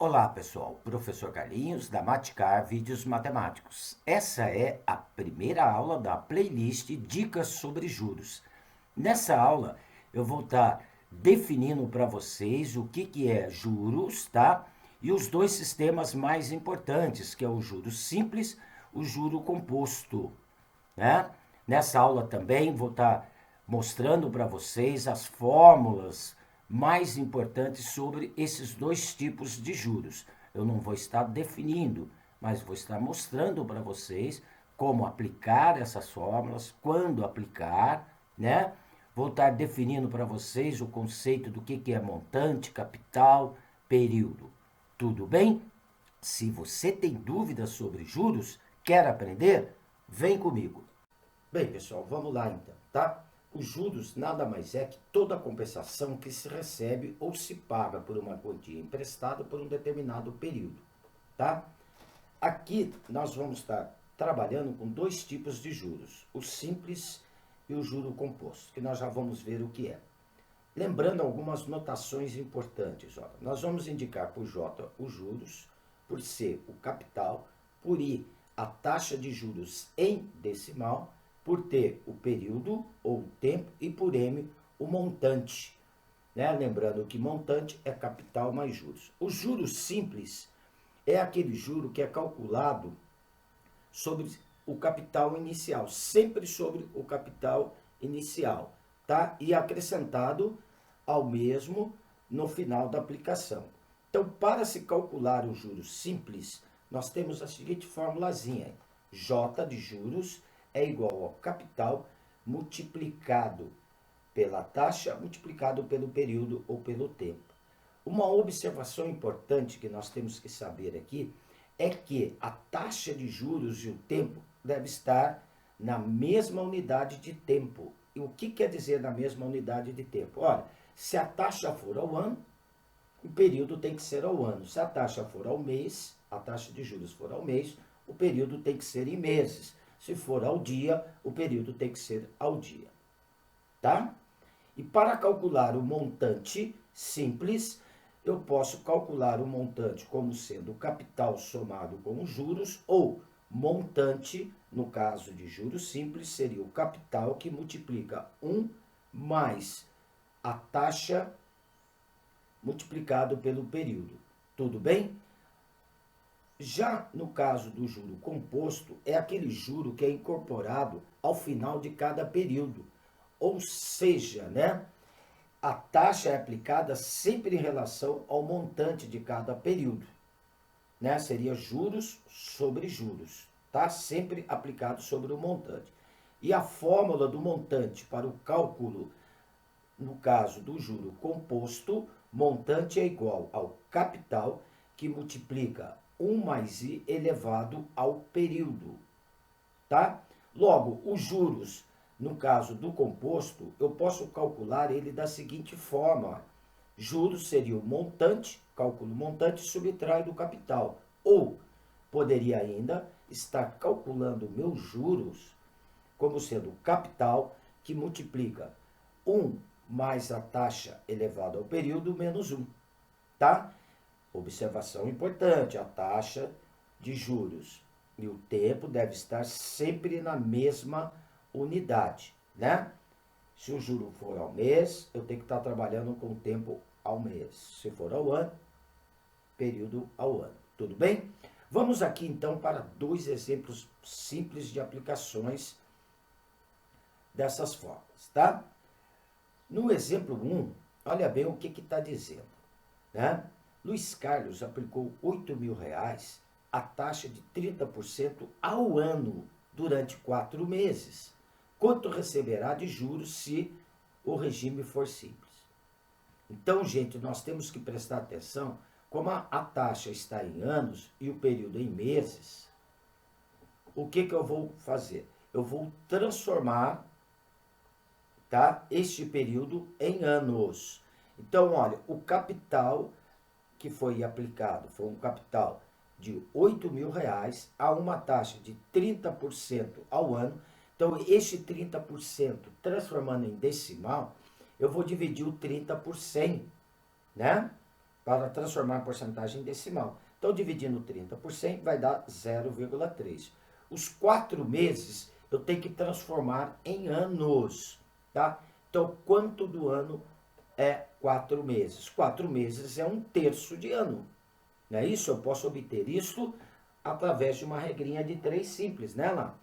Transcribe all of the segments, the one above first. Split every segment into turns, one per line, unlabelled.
Olá pessoal, professor Carlinhos da Maticar Vídeos Matemáticos. Essa é a primeira aula da playlist Dicas sobre Juros. Nessa aula eu vou estar definindo para vocês o que é juros, tá? E os dois sistemas mais importantes, que é o juro simples, o juro composto, né? Nessa aula também vou estar mostrando para vocês as fórmulas mais importantes sobre esses dois tipos de juros. Eu não vou estar definindo, mas vou estar mostrando para vocês como aplicar essas fórmulas, quando aplicar, né? Vou estar definindo para vocês o conceito do que é montante, capital, período. Tudo bem? Se você tem dúvidas sobre juros, quer aprender? Vem comigo. Bem, pessoal, vamos lá então, tá? Os juros nada mais é que toda a compensação que se recebe ou se paga por uma quantia emprestada por um determinado período, tá? Aqui nós vamos estar trabalhando com dois tipos de juros, o simples e o juro composto, que nós já vamos ver o que é. Lembrando algumas notações importantes, ó. Nós vamos indicar por J os juros, por C o capital, por I a taxa de juros em decimal, por T o período ou o tempo e por M o montante. Né? Lembrando que montante é capital mais juros. O juros simples é aquele juro que é calculado sobre o capital inicial, sempre sobre o capital inicial, tá? E acrescentado ao mesmo no final da aplicação. Então, para se calcular o juros simples, nós temos a seguinte formulazinha: J de juros é igual ao capital multiplicado pela taxa multiplicado pelo período ou pelo tempo. Uma observação importante que nós temos que saber aqui é que a taxa de juros e o tempo deve estar na mesma unidade de tempo. E o que quer dizer na mesma unidade de tempo? Olha, se a taxa for ao ano, o período tem que ser ao ano. Se a taxa for ao mês, a taxa de juros for ao mês, o período tem que ser em meses. Se for ao dia, o período tem que ser ao dia. Tá? E para calcular o montante simples, eu posso calcular o montante como sendo o capital somado com os juros, ou montante, no caso de juros simples, seria o capital que multiplica 1 mais a taxa multiplicado pelo período. Tudo bem? Já no caso do juro composto, é aquele juro que é incorporado ao final de cada período. Ou seja, né, a taxa é aplicada sempre em relação ao montante de cada período. Né? Seria juros sobre juros, tá? Sempre aplicado sobre o montante. E a fórmula do montante para o cálculo, no caso do juro composto, montante é igual ao capital que multiplica 1 mais I elevado ao período, tá? Logo, os juros, no caso do composto, eu posso calcular ele da seguinte forma: juros seria o montante, cálculo montante, subtrai do capital. Ou poderia ainda estar calculando meus juros como sendo o capital que multiplica 1 mais a taxa elevada ao período menos 1, tá? Observação importante: a taxa de juros e o tempo deve estar sempre na mesma unidade, né? Se o juro for ao mês, eu tenho que estar trabalhando com o tempo ao mês. Se for ao ano, período ao ano. Tudo bem? Vamos aqui então para dois exemplos simples de aplicações dessas formas, tá? No exemplo 1, olha bem o que está dizendo, né? Luiz Carlos aplicou R$ 8.000 a taxa de 30% ao ano durante 4 meses. Quanto receberá de juros se o regime for simples? Então, gente, nós temos que prestar atenção, como a taxa está em anos e o período em meses, o que eu vou fazer? Eu vou transformar, tá, este período em anos. Então, olha, o capital que foi aplicado foi um capital de R$ 8.000 a uma taxa de 30% ao ano. Então, este 30%, transformando em decimal, eu vou dividir o 30 por 100, né? para transformar em porcentagem decimal. Então, dividindo 30% vai dar 0,3. Os 4 meses eu tenho que transformar em anos, tá? Então, quanto do ano é 4 meses? 4 meses é 1/3 de ano. Não é isso? Eu posso obter isso através de uma regrinha de 3 simples, né, lá?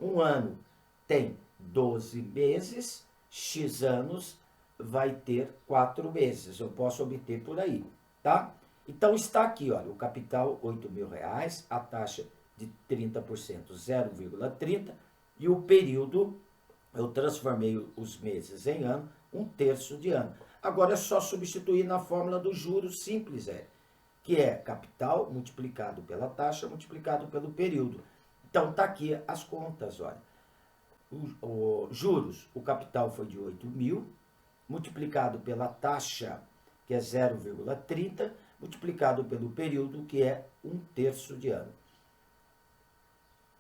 Um ano tem 12 meses, X anos vai ter 4 meses. Eu posso obter por aí, tá? Então está aqui, olha, o capital R$ 8.000, a taxa de 30%, 0,30, e o período, eu transformei os meses em ano, 1/3 de ano. Agora é só substituir na fórmula do juros simples, que é capital multiplicado pela taxa multiplicado pelo período. Então tá aqui as contas, olha. Juros, o capital foi de 8.000, multiplicado pela taxa, que é 0,30, multiplicado pelo período, que é 1/3 de ano.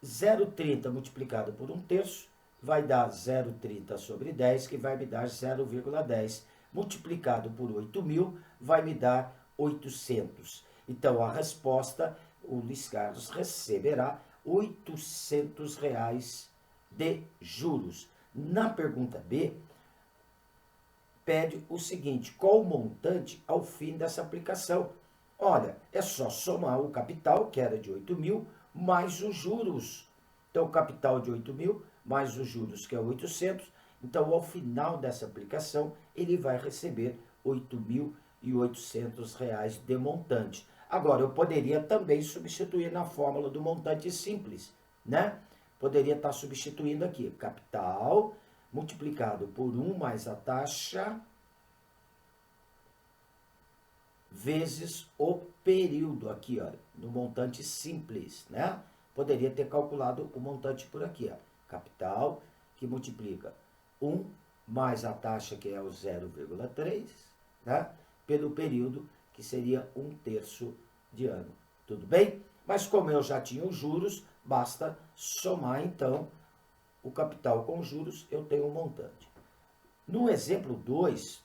0,30 multiplicado por 1/3 vai dar 0,30 sobre 10, que vai me dar 0,10. Multiplicado por 8.000 vai me dar 800. Então, a resposta, o Luiz Carlos receberá R$ 800 de juros. Na pergunta B, pede o seguinte: qual o montante ao fim dessa aplicação? Olha, é só somar o capital, que era de 8.000, mais os juros. Então, o capital de 8.000, mais os juros, que é 800. Então, ao final dessa aplicação, ele vai receber R$ 8.800 de montante. Agora, eu poderia também substituir na fórmula do montante simples, né? Poderia estar substituindo aqui, capital multiplicado por 1 mais a taxa vezes o período, aqui, ó, no montante simples, né? Poderia ter calculado o montante por aqui, ó. Capital, que multiplica 1 mais a taxa, que é o 0,3, né? Pelo período, que seria 1/3 de ano. Tudo bem? Mas como eu já tinha os juros, basta somar, então, o capital com juros, eu tenho um montante. No exemplo 2,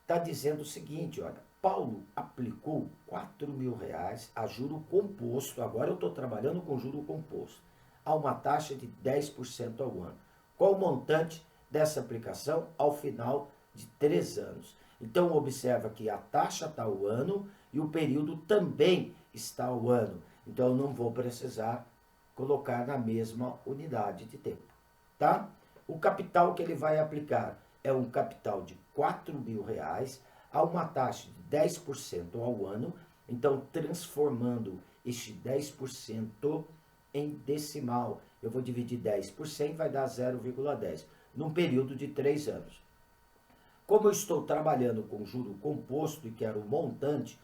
está dizendo o seguinte, olha, Paulo aplicou R$ 4.000 a juro composto, agora eu estou trabalhando com juro composto, a uma taxa de 10% ao ano. Qual o montante dessa aplicação ao final de 3 anos? Então, observa que a taxa está ao ano e o período também está ao ano. Então, eu não vou precisar colocar na mesma unidade de tempo, tá? O capital que ele vai aplicar é um capital de R$ 4.000 a uma taxa de 10% ao ano, então transformando este 10% em decimal. Eu vou dividir 10 por 100, vai dar 0,10, num período de 3 anos. Como eu estou trabalhando com juro composto e quero montante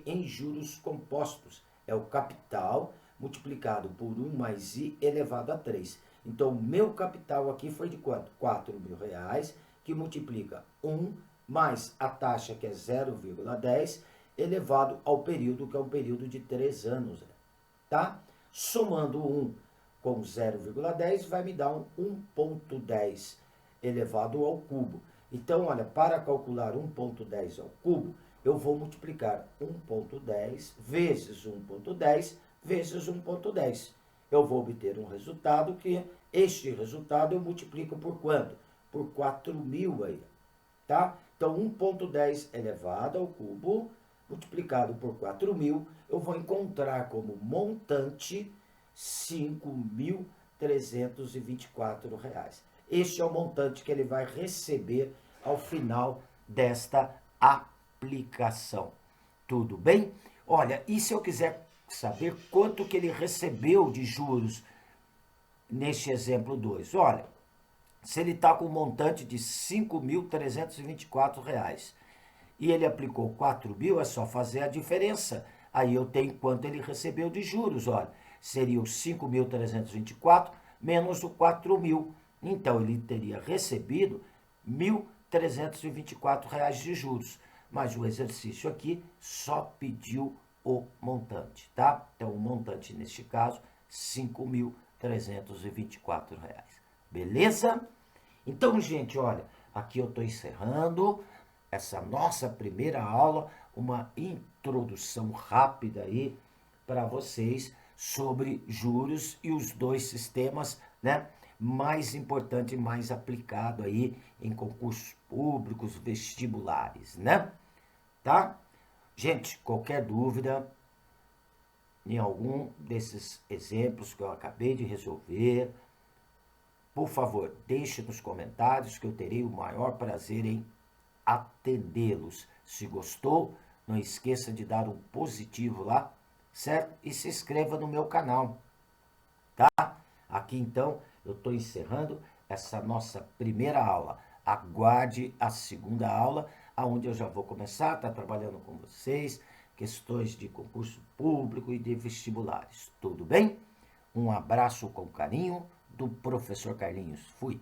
em juros compostos é o capital multiplicado por 1 mais i elevado a 3. Então, o meu capital aqui foi de quanto? R$ 4.000, que multiplica 1 mais a taxa, que é 0,10, elevado ao período, que é um período de 3 anos. Tá? Somando 1 com 0,10, vai me dar um 1,10 elevado ao cubo. Então, olha, para calcular 1,10 ao cubo, eu vou multiplicar 1,10 vezes 1,10 vezes 1,10. Eu vou obter um resultado que, este resultado eu multiplico por quanto? Por 4.000 aí, tá? Então, 1,10 elevado ao cubo, multiplicado por 4.000, eu vou encontrar como montante R$ 5.324. Este é o montante que ele vai receber ao final desta aplicação. Tudo bem? Olha, e se eu quiser saber quanto que ele recebeu de juros neste exemplo 2? Olha, se ele está com um montante de R$ 5.324 e ele aplicou 4.000, é só fazer a diferença. Aí eu tenho quanto ele recebeu de juros, olha. Seria os 5.324 menos o 4.000. Então, ele teria recebido R$ 1.324 de juros. Mas o exercício aqui só pediu o montante, tá? Então, o montante, neste caso, R$ 5.324. Beleza? Então, gente, olha, aqui eu estou encerrando. essa nossa primeira aula, uma introdução rápida aí para vocês sobre juros e os dois sistemas, né, mais importante e mais aplicado aí em concursos públicos, vestibulares, né? Tá? Gente, qualquer dúvida em algum desses exemplos que eu acabei de resolver, por favor, deixe nos comentários que eu terei o maior prazer em atendê-los. Se gostou, não esqueça de dar um positivo lá, certo? E se inscreva no meu canal, tá? Aqui então eu estou encerrando essa nossa primeira aula. Aguarde a segunda aula, aonde eu já vou começar a estar trabalhando com vocês questões de concurso público e de vestibulares. Tudo bem? Um abraço com carinho do professor Carlinhos. Fui.